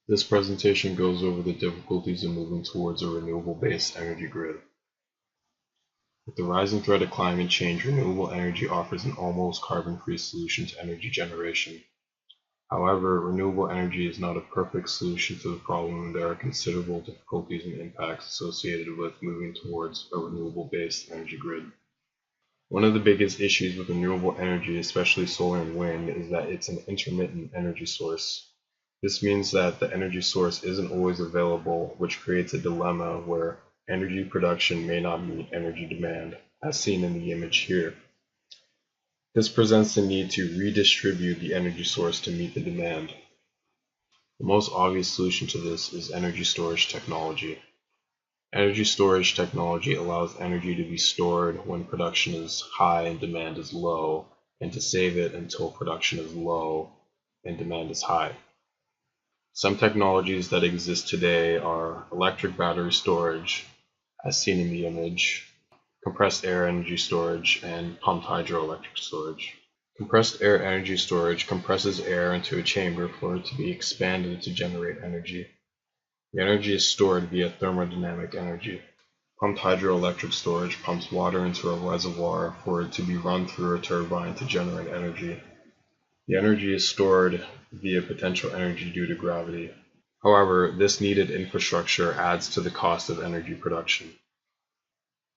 This presentation goes over the difficulties in moving towards a renewable-based energy grid. With the rising threat of climate change, renewable energy offers an almost carbon-free solution to energy generation. However, renewable energy is not a perfect solution to the problem, and there are considerable difficulties and impacts associated with moving towards a renewable-based energy grid. One of the biggest issues with renewable energy, especially solar and wind, is that it's an intermittent energy source. This means that the energy source isn't always available, which creates a dilemma where energy production may not meet energy demand, as seen in the image here. This presents the need to redistribute the energy source to meet the demand. The most obvious solution to this is energy storage technology. Energy storage technology allows energy to be stored when production is high and demand is low, and to save it until production is low and demand is high. Some technologies that exist today are electric battery storage, as seen in the image, compressed air energy storage, and pumped hydroelectric storage. Compressed air energy storage compresses air into a chamber for it to be expanded to generate energy. The energy is stored via thermodynamic energy. Pumped hydroelectric storage pumps water into a reservoir for it to be run through a turbine to generate energy. The energy is stored via potential energy due to gravity. However, this needed infrastructure adds to the cost of energy production.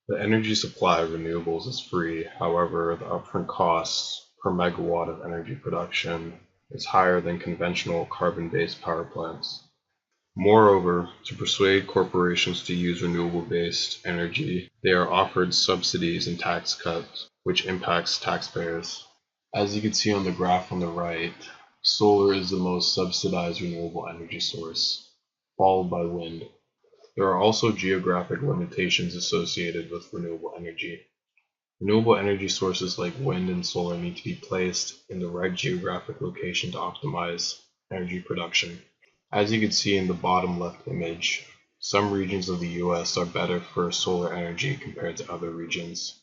The energy supply of renewables is free, however, the upfront costs per megawatt of energy production is higher than conventional carbon-based power plants. Moreover, to persuade corporations to use renewable-based energy, they are offered subsidies and tax cuts, which impacts taxpayers. As you can see on the graph on the right, solar is the most subsidized renewable energy source, followed by wind. There are also geographic limitations associated with renewable energy. Renewable energy sources like wind and solar need to be placed in the right geographic location to optimize energy production. As you can see in the bottom left image, some regions of the US are better for solar energy compared to other regions.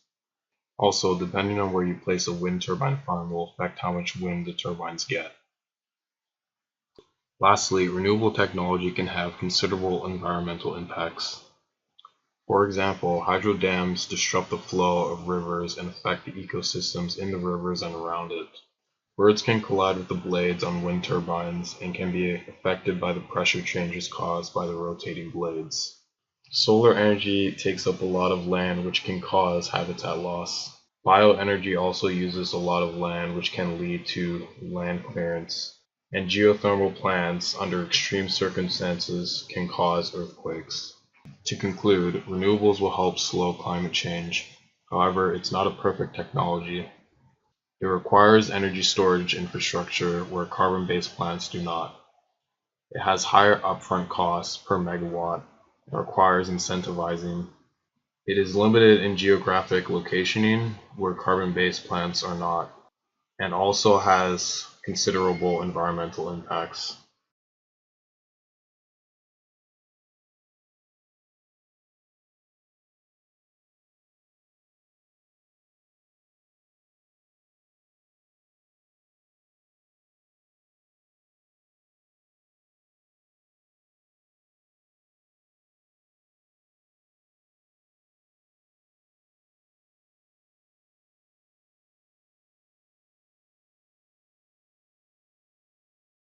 Also, depending on where you place a wind turbine farm will affect how much wind the turbines get. Lastly, renewable technology can have considerable environmental impacts. For example, hydro dams disrupt the flow of rivers and affect the ecosystems in the rivers and around it. Birds can collide with the blades on wind turbines and can be affected by the pressure changes caused by the rotating blades. Solar energy takes up a lot of land, which can cause habitat loss. Bioenergy also uses a lot of land, which can lead to land clearance. And geothermal plants, under extreme circumstances, can cause earthquakes. To conclude, renewables will help slow climate change. However, it's not a perfect technology. It requires energy storage infrastructure where carbon-based plants do not. It has higher upfront costs per megawatt and requires incentivizing. It is limited in geographic locationing where carbon-based plants are not, and also has considerable environmental impacts.